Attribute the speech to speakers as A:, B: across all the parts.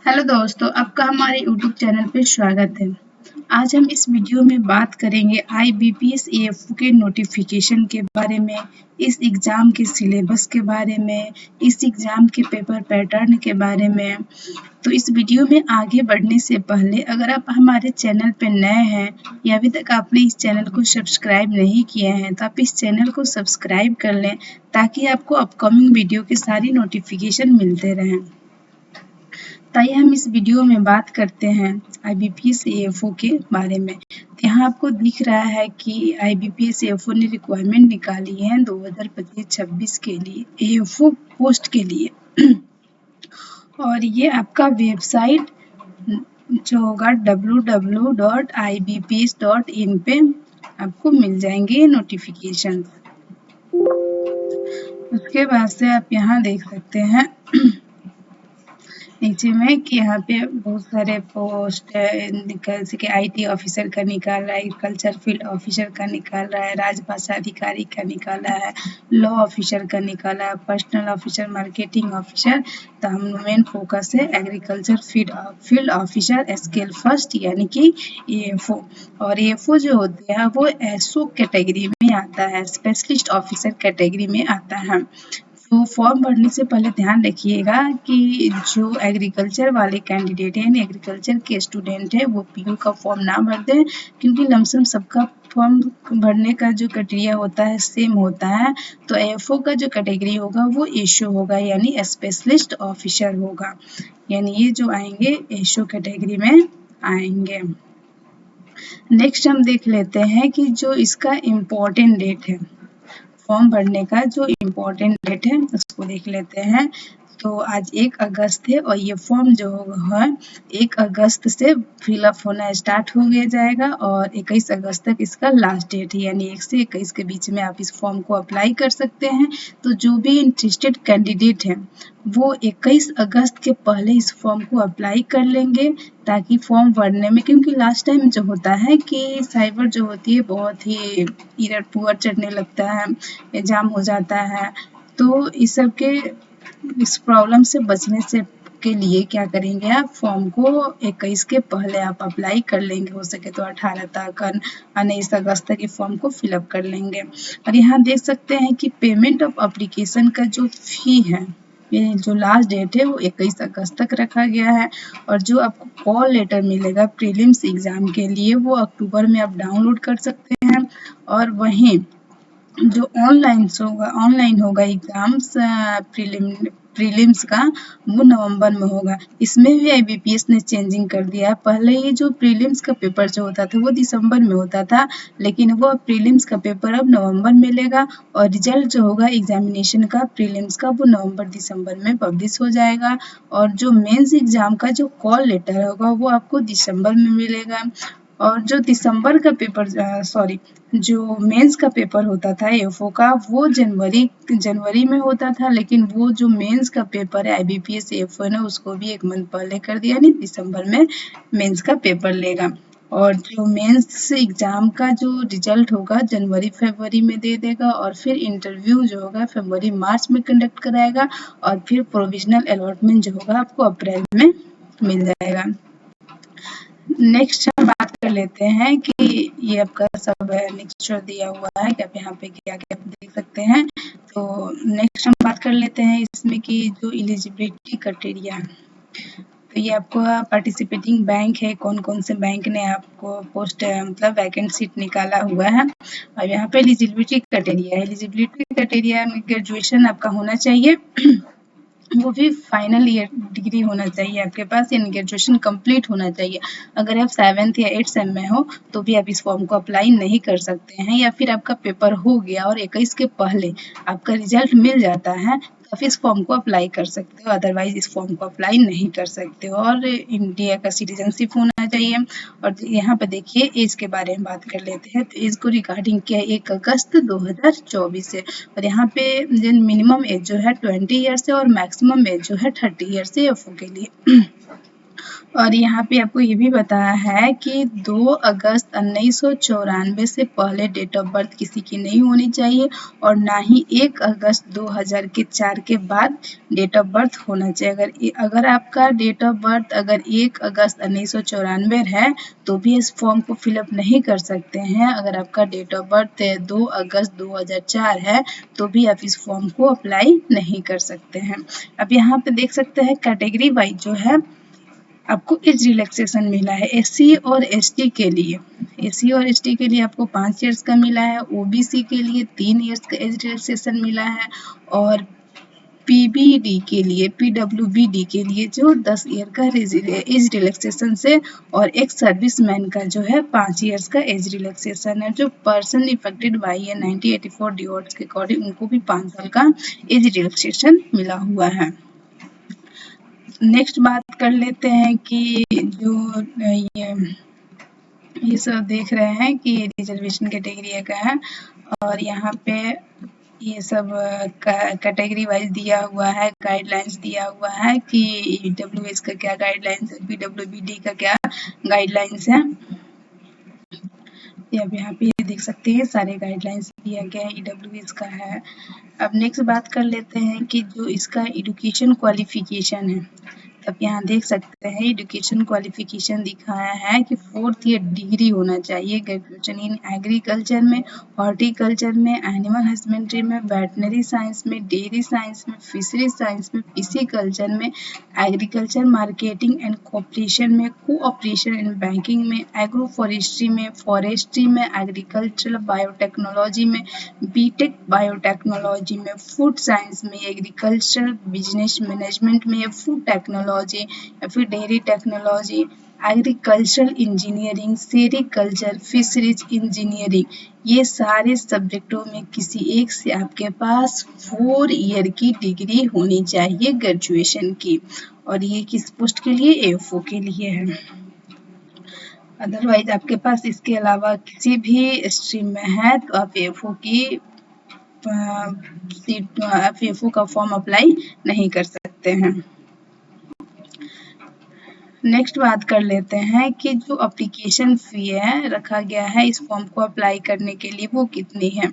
A: Hello दोस्तों, आपका हमारे यूट्यूब चैनल पे स्वागत है। आज हम इस वीडियो में बात करेंगे आईबीपीएस एएफओ के नोटिफिकेशन के बारे में, इस एग्ज़ाम के सिलेबस के बारे में, इस एग्ज़ाम के पेपर पैटर्न के बारे में। तो इस वीडियो में आगे बढ़ने से पहले अगर आप हमारे चैनल पे नए हैं या अभी तक आपने इस चैनल को सब्सक्राइब नहीं किया है तो आप इस चैनल को सब्सक्राइब कर लें ताकि आपको अपकमिंग वीडियो के सारी नोटिफिकेशन मिलते रहें। ताइए हम इस वीडियो में बात करते हैं आईबीपीएस एएफओ के बारे में। तो यहाँ आपको दिख रहा है कि आईबीपीएस एएफओ ने रिक्वायरमेंट निकाली है 2025-26 के लिए एएफओ पोस्ट के लिए और ये आपका वेबसाइट जो होगा www.ibps.in पे आपको मिल जाएंगे नोटिफिकेशन। उसके बाद से आप यहाँ देख सकते हैं नीचे में कि यहाँ पे बहुत सारे पोस्ट है, जैसे कि आईटी ऑफिसर का निकाल रहा है, एग्रीकल्चर फील्ड ऑफिसर का निकाल रहा है, राजभाषा अधिकारी का निकाला है, लॉ ऑफिसर का निकाला है, पर्सनल ऑफिसर, मार्केटिंग ऑफिसर। तो हम मेन फोकस है agriculture field officer scale first यानी कि एएफओ। और एएफओ जो होते हैं वो एसओ कैटेगरी में आता है, स्पेशलिस्ट ऑफिसर कैटेगरी में आता है। तो फॉर्म भरने से पहले ध्यान रखिएगा कि जो एग्रीकल्चर वाले कैंडिडेट हैं यानी एग्रीकल्चर के स्टूडेंट हैं वो पीयू का फॉर्म ना भर दें, क्योंकि लमसम सबका फॉर्म भरने का जो क्राइटेरिया होता है सेम होता है। तो एएफओ का जो कैटेगरी होगा वो एशो होगा यानी स्पेशलिस्ट ऑफिसर होगा, यानी ये जो आएंगे एशो कैटेगरी में आएंगे। नेक्स्ट हम देख लेते हैं कि जो इसका इम्पोर्टेंट डेट है, फॉर्म भरने का जो इम्पोर्टेंट डेट है उसको देख लेते हैं। तो आज 1 अगस्त है और ये फॉर्म जो है 1 अगस्त से फिलअप होना स्टार्ट हो गया जाएगा और 21 अगस्त तक इसका लास्ट डेट है, यानी 1 से 21 के बीच में आप इस फॉर्म को अप्लाई कर सकते हैं। तो जो भी इंटरेस्टेड कैंडिडेट हैं वो 21 अगस्त के पहले इस फॉर्म को अप्लाई कर लेंगे, ताकि फॉर्म भरने में, क्योंकि लास्ट टाइम जो होता है कि साइबर जो होती है बहुत ही एरर पुअर चढ़ने लगता है, एग्जाम हो जाता है। तो इस सब के इस प्रॉब्लम से बचने से के लिए क्या करेंगे, आप फॉर्म को 21 के पहले आप अप्लाई कर लेंगे, हो सके तो 18 तक 19 अगस्त तक इस फॉर्म को फिलअप कर लेंगे। और यहाँ देख सकते हैं कि पेमेंट ऑफ एप्लीकेशन का जो फी है, ये जो लास्ट डेट है वो 21 अगस्त तक रखा गया है। और जो आपको कॉल लेटर मिलेगा प्रीलिम्स एग्जाम के लिए वो अक्टूबर में आप डाउनलोड कर सकते हैं। और वहीं जो ऑनलाइन होगा एग्जाम्स प्रीलिम्स का, वो नवंबर में होगा। इसमें भी आईबीपीएस ने चेंजिंग कर दिया है। पहले ये जो प्रीलिम्स का पेपर जो होता था वो दिसंबर में होता था, लेकिन वो प्रीलिम्स का पेपर अब नवंबर में लेगा और रिजल्ट जो होगा एग्जामिनेशन का प्रीलिम्स का वो नवंबर दिसंबर में पब्लिश हो जाएगा। और जो मेंस एग्जाम का जो कॉल लेटर होगा वो आपको दिसंबर में मिलेगा। और जो दिसंबर का पेपर जो मेंस का पेपर होता था एएफओ का वो जनवरी में होता था, लेकिन वो जो मेंस का पेपर है आईबीपीएस एएफओ ने उसको भी 1 मंथ पहले कर दिया, यानी दिसंबर में मेंस का पेपर लेगा। और जो मेंस एग्जाम का जो रिजल्ट होगा जनवरी फरवरी में दे देगा और फिर इंटरव्यू जो होगा फरवरी मार्च में कंडक्ट कराएगा और फिर प्रोविजनल अलॉटमेंट जो होगा आपको अप्रैल में मिल जाएगा। नेक्स्ट हम बात कर लेते हैं कि ये आपका सब नेक्स्ट दिया हुआ है कि आप यहाँ पे क्या क्या देख सकते हैं। तो नेक्स्ट हम बात कर लेते हैं इसमें कि जो एलिजिबिलिटी क्राइटेरिया, तो ये आपको पार्टिसिपेटिंग बैंक है, कौन कौन से बैंक ने आपको पोस्ट मतलब वैकेंट सीट निकाला हुआ है। और यहाँ पे एलिजिबिलिटी क्राइटेरिया में ग्रेजुएशन आपका होना चाहिए, वो भी फाइनल ईयर डिग्री होना चाहिए आपके पास, यानी ग्रेजुएशन कंप्लीट होना चाहिए। अगर आप 7th या 8th सेम में हो तो भी आप इस फॉर्म को अप्लाई नहीं कर सकते हैं, या फिर आपका पेपर हो गया और 21 के पहले आपका रिजल्ट मिल जाता है तो आप इस फॉर्म को अप्लाई कर सकते हो, अदरवाइज इस फॉर्म को अप्लाई नहीं कर सकते हो। और इंडिया का सिटीजनशिप होना चाहिए। और यहाँ पर देखिए एज के बारे में बात कर लेते हैं। तो एज को रिगार्डिंग क्या है 1 अगस्त 2024 से, और यहाँ पे मिनिमम एज जो है 20 ईयर्स है और मैक्सिमम एज जो है 30 ईयर्स है एएफओ के लिए। और यहाँ पे आपको ये भी बताया है कि 2 अगस्त 1994 से पहले डेट ऑफ बर्थ किसी की नहीं होनी चाहिए और ना ही 1 अगस्त 2004 के बाद डेट ऑफ बर्थ होना चाहिए। अगर आपका डेट ऑफ बर्थ अगर 1 अगस्त 1994 है तो भी इस फॉर्म को फिलअप नहीं कर सकते हैं। अगर आपका डेट ऑफ बर्थ 2 अगस्त 2004 है तो भी आप इस फॉर्म को अप्लाई नहीं कर सकते हैं। अब यहाँ पे देख सकते हैं कैटेगरी वाइज जो है आपको एज रिलैक्सेशन मिला है एससी और एसटी के लिए। एससी और एसटी के लिए आपको 5 इयर्स का मिला है, ओबीसी के लिए 3 इयर्स का एज रिलैक्सेशन मिला है और पीबीडी के लिए पीडब्ल्यूबीडी के लिए जो 10 ईयर का एज रिलैक्सेशन से और एक सर्विसमैन का जो है 5 इयर्स का एज रिलैक्सेशन है। जो पर्सन इफेक्टेड बाई है 1984 डिवोर्स के अकॉर्डिंग उनको भी 5 साल का एज रिलैक्सेशन मिला हुआ है। नेक्स्ट बात कर लेते हैं कि जो ये सब देख रहे हैं कि रिजर्वेशन कैटेगरी का है और यहाँ पे ये सब कैटेगरी वाइज दिया हुआ है, गाइडलाइंस दिया हुआ है कि ईडब्ल्यूएस का क्या गाइडलाइंस है, पीडब्ल्यूबीडी का क्या गाइडलाइंस है। अब यहाँ पे देख सकते हैं सारे गाइडलाइंस दिया गया है, ईडब्ल्यूएस का है। अब नेक्स्ट बात कर लेते हैं कि जो इसका एजुकेशन क्वालिफिकेशन है। अब यहाँ देख सकते हैं एजुकेशन क्वालिफिकेशन दिखाया है कि 4th ईयर डिग्री होना चाहिए ग्रेजुएशन इन एग्रीकल्चर में, हॉर्टिकल्चर में, एनिमल हस्बेंड्री में, वेटनरी साइंस में, डेयरी साइंस में, फिशरी साइंस में, पिसीकल्चर में, एग्रीकल्चर मार्केटिंग एंड कोऑपरेशन में, कोऑपरेशन इन बैंकिंग में, एग्रो फॉरेस्ट्री में, फॉरेस्ट्री में, एग्रीकल्चरल बायोटेक्नोलॉजी में, बीटेक बायोटेक्नोलॉजी में, फूड साइंस में, एग्रीकल्चरल बिजनेस मैनेजमेंट में, या फूड टेक्नोलॉजी या फिर dairy technology, agricultural engineering, sericulture, fisheries engineering, ये सारे सब्जेक्टों में किसी एक से आपके पास 4 ईयर की डिग्री होनी चाहिए ग्रेजुएशन की। और ये किस पोस्ट के लिए, एएफओ के लिए है। अदरवाइज आपके पास इसके अलावा किसी भी स्ट्रीम में है तो आप एएफओ की एफओ का फॉर्म अप्लाई नहीं कर सकते हैं। नेक्स्ट बात कर लेते हैं कि जो एप्लीकेशन फ़ी है रखा गया है इस फॉर्म को अप्लाई करने के लिए वो कितनी है।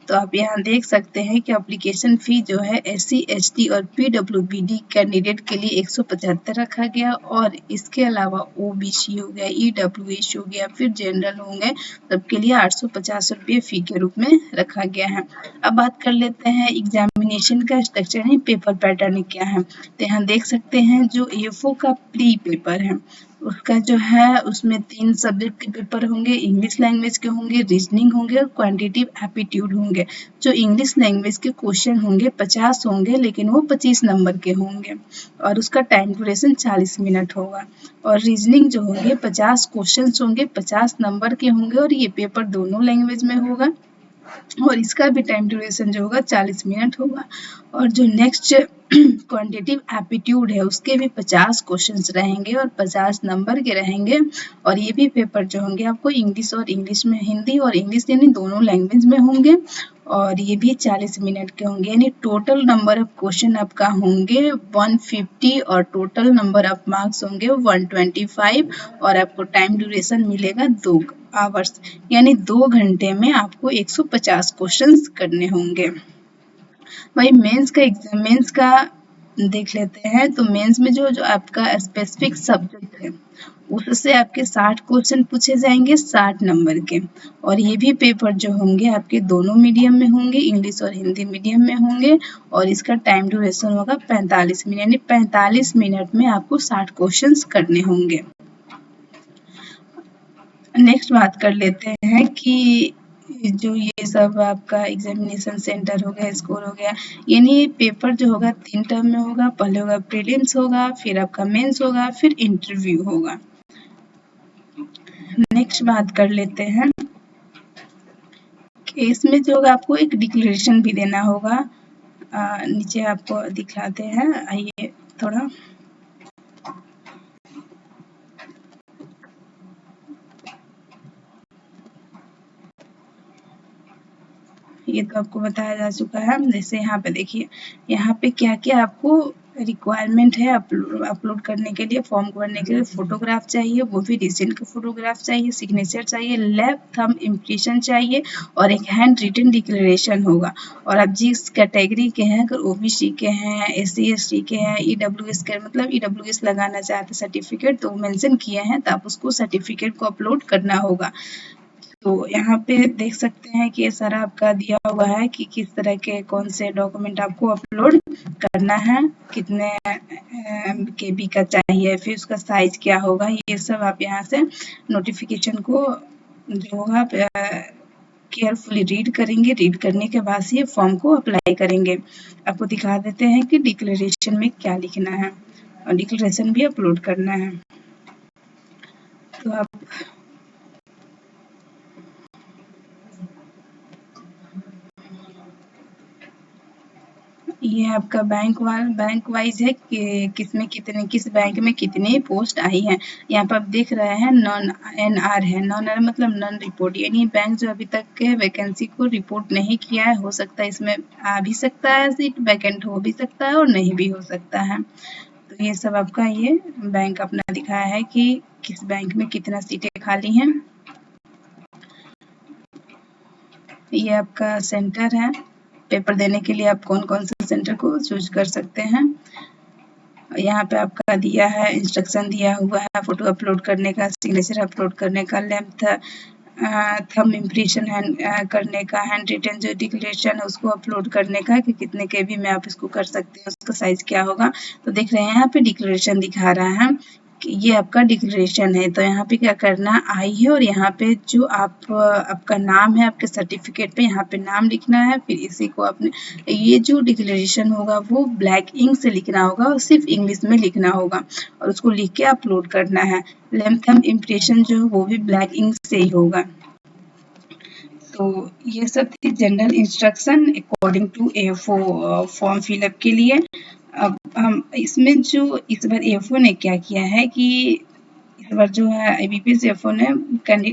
A: तो आप यहाँ देख सकते हैं कि एप्लीकेशन फ़ी जो है एससी, एसटी और पीडब्ल्यूबीडी कैंडिडेट के लिए 175 रखा गया और इसके अलावा ओबीसी हो गया, ईडब्ल्यूएस हो गया, फिर जनरल होंगे सबके लिए 850 रुपये फ़ी के रूप में रखा गया है। अब बात कर लेते हैं एग्जामिनेशन का स्ट्रक्चर है, पेपर पैटर्न क्या है। तो यहाँ देख सकते हैं जो एएफओ का प्री पेपर है उसका जो है उसमें 3 सब्जेक्ट के पेपर होंगे, इंग्लिश लैंग्वेज के होंगे, रीजनिंग होंगे और क्वांटिटेटिव एप्टीट्यूड होंगे। जो इंग्लिश लैंग्वेज के क्वेश्चन होंगे 50 होंगे लेकिन वो 25 नंबर के होंगे और उसका टाइम ड्यूरेशन 40 मिनट होगा। और रीजनिंग जो होंगे 50 क्वेश्चन होंगे, 50 नंबर के होंगे और ये पेपर दोनों लैंग्वेज में होगा और इसका भी टाइम ड्यूरेशन जो होगा 40 मिनट होगा। और जो नेक्स्ट क्वांटिटेटिव एप्टीट्यूड है उसके भी 50 क्वेश्चंस रहेंगे और 50 नंबर के रहेंगे और ये भी पेपर जो होंगे आपको इंग्लिश और इंग्लिश में, हिंदी और इंग्लिश यानी दोनों लैंग्वेज में होंगे और ये भी 40 मिनट के होंगे। यानी टोटल नंबर ऑफ क्वेश्चन आपका होंगे 150 और टोटल नंबर ऑफ मार्क्स होंगे 125 और आपको टाइम ड्यूरेशन मिलेगा 2 आवर्स यानी 2 घंटे में आपको 150 क्वेश्चंस करने होंगे। वही मेंस का देख लेते हैं तो मेंस में जो आपका स्पेसिफिक सब्जेक्ट है उससे आपके 60 क्वेश्चन पूछे जाएंगे 60 नंबर के और ये भी पेपर जो होंगे आपके दोनों मीडियम में होंगे, इंग्लिश और हिंदी मीडियम में होंगे और इसका टाइम ड्यूरेशन होगा 45 मिनट यानी 45 मिनट में आपको 60 क्वेश्चंस करने होंगे। नेक्स्ट बात कर लेते हैं कि जो ये सब आपका एग्जामिनेशन सेंटर हो गया, स्कोर हो गया, यानी पेपर जो होगा 3 टर्म में होगा। पहले होगा प्रीलिम्स होगा, फिर आपका मेंस होगा, फिर इंटरव्यू होगा। नेक्स्ट बात कर लेते हैं कि इसमें जो होगा आपको एक डिक्लेरेशन भी देना होगा। नीचे आपको दिखाते हैं, आइए थोड़ा ये तो आपको बताया जा चुका है। जैसे यहाँ पे देखिए यहाँ पे क्या क्या आपको रिक्वायरमेंट है अपलोड करने के लिए, फॉर्म को भरने के लिए फोटोग्राफ चाहिए, वो भी रिसेंट का फोटोग्राफ चाहिए, सिग्नेचर चाहिए, लेफ्ट थंब इम्प्रेशन चाहिए और एक हैंड रिटन डिक्लेरेशन होगा। और आप जिस कैटेगरी के हैं, अगर ओबीसी के हैं, SC ST के हैं, EWS के मतलब EWS लगाना चाहते सर्टिफिकेट तो मेंशन किए हैं, तो आप उसको सर्टिफिकेट को अपलोड करना होगा। तो यहाँ पे देख सकते हैं कि ये सारा आपका दिया हुआ है कि किस तरह के कौन से डॉक्यूमेंट आपको अपलोड करना है, कितने KB का चाहिए, फिर उसका साइज क्या होगा, ये सब आप यहाँ से नोटिफिकेशन को जो होगा केयरफुली रीड करेंगे। रीड करने के बाद से ये फॉर्म को अप्लाई करेंगे। आपको दिखा देते हैं कि डिक्लेरेशन में क्या लिखना है और डिक्लेरेशन भी अपलोड करना है। तो आप ये आपका बैंक वाइज है कि किस बैंक में कितनी पोस्ट आई है। यहाँ पर आप देख रहे हैं नॉन NR है, नॉन NR मतलब नॉन रिपोर्ट, यानी बैंक जो अभी तक के वैकेंसी को रिपोर्ट नहीं किया है, हो सकता है इसमें आ भी सकता है सीट, वैकेंट हो भी सकता है और नहीं भी हो सकता है। तो ये सब आपका ये बैंक अपना दिखाया है कि किस बैंक में कितना सीटें खाली हैं। ये आपका सेंटर है, पेपर देने के लिए आप कौन कौन से सेंटर को चूज कर सकते हैं। यहाँ पे आपका दिया है, इंस्ट्रक्शन दिया हुआ है फोटो अपलोड करने का, सिग्नेचर अपलोड करने का, लेंथ थंब इम्प्रेशन करने का, हैंड रिटन जो डिक्लेरेशन है उसको अपलोड करने का कि कितने KB में आप इसको कर सकते हैं, उसका साइज क्या होगा। तो देख रहे हैं यहाँ पे डिक्लेरेशन दिखा रहा है कि ये आपका डिक्लेरेशन है। तो यहाँ पे क्या करना आई है और यहाँ पे जो आपका नाम है, आपके सर्टिफिकेट पे यहाँ पे नाम लिखना है। फिर इसी को अपने ये जो डिक्लेरेशन होगा वो ब्लैक इंक से लिखना होगा और सिर्फ इंग्लिश में लिखना होगा और उसको लिख के अपलोड करना है। लेंथ थंब इम्प्रेशन जो वो भी ब्लैक इंक से ही होगा। तो ये सब थी general instruction according to A4 form fill up के लिए। अब हम इसमें जो इस बार A4 ने क्या किया है कि इस बार जो है IBPS A4 ने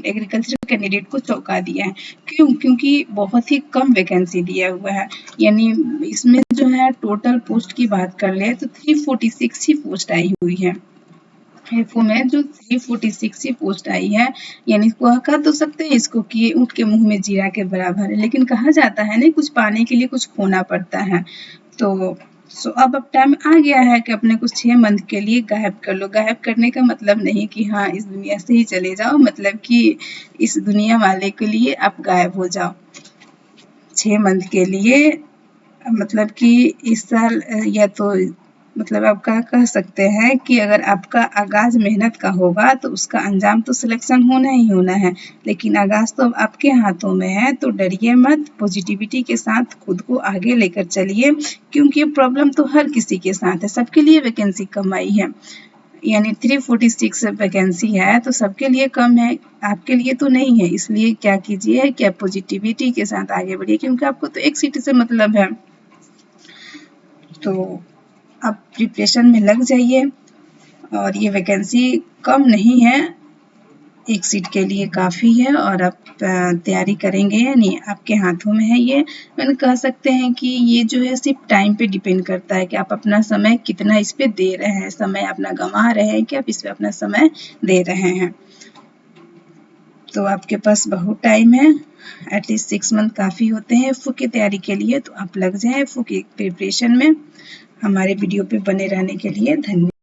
A: एग्रीकल्चर कैंडिडेट को चौंका दिया है। क्यों? क्योंकि बहुत ही कम वैकेंसी दिया हुआ है, यानी इसमें जो है टोटल पोस्ट की बात कर ले तो 346 ही पोस्ट आई हुई है। A4 में जो 346 ही पोस्ट आई है, यानी कह तो सकते हैं इसको कि ऊँट के मुंह में जीरा के बराबर है, लेकिन कहा जाता है ना कुछ पाने के लिए कुछ खोना पड़ता है। तो अब टाइम आ गया है कि अपने कुछ 6 मंथ के लिए गायब कर लो। गायब करने का मतलब नहीं कि हाँ इस दुनिया से ही चले जाओ, मतलब कि इस दुनिया वाले के लिए आप गायब हो जाओ 6 मंथ के लिए। मतलब कि इस साल या तो मतलब आप क्या कह सकते हैं कि अगर आपका आगाज मेहनत का होगा तो उसका अंजाम तो सिलेक्शन होना ही होना है, लेकिन आगाज तो अब आपके हाथों में है। तो डरिए मत, पॉजिटिविटी के साथ खुद को आगे लेकर चलिए, क्योंकि ये प्रॉब्लम तो हर किसी के साथ है, सबके लिए वैकेंसी कम आई है, यानी 346 वैकेंसी है तो सबके लिए कम है, आपके लिए तो नहीं है। इसलिए क्या कीजिए कि आप पॉजिटिविटी के साथ आगे बढ़िए, क्योंकि आपको तो एक सीट से मतलब है। तो आप प्रिपरेशन में लग जाइए और ये वैकेंसी कम नहीं है, एक सीट के लिए काफ़ी है और आप तैयारी करेंगे या नहीं आपके हाथों में है। ये मैंने कह सकते हैं कि ये जो है सिर्फ टाइम पे डिपेंड करता है कि आप अपना समय कितना इस पे दे रहे हैं, समय अपना गंवा रहे हैं कि आप इस पे अपना समय दे रहे हैं। तो आपके पास बहुत टाइम है, एटलीस्ट 6 मंथ काफ़ी होते हैं F की तैयारी के लिए। तो आप लग जाएं F की प्रिपरेशन में। हमारे वीडियो पे बने रहने के लिए धन्यवाद।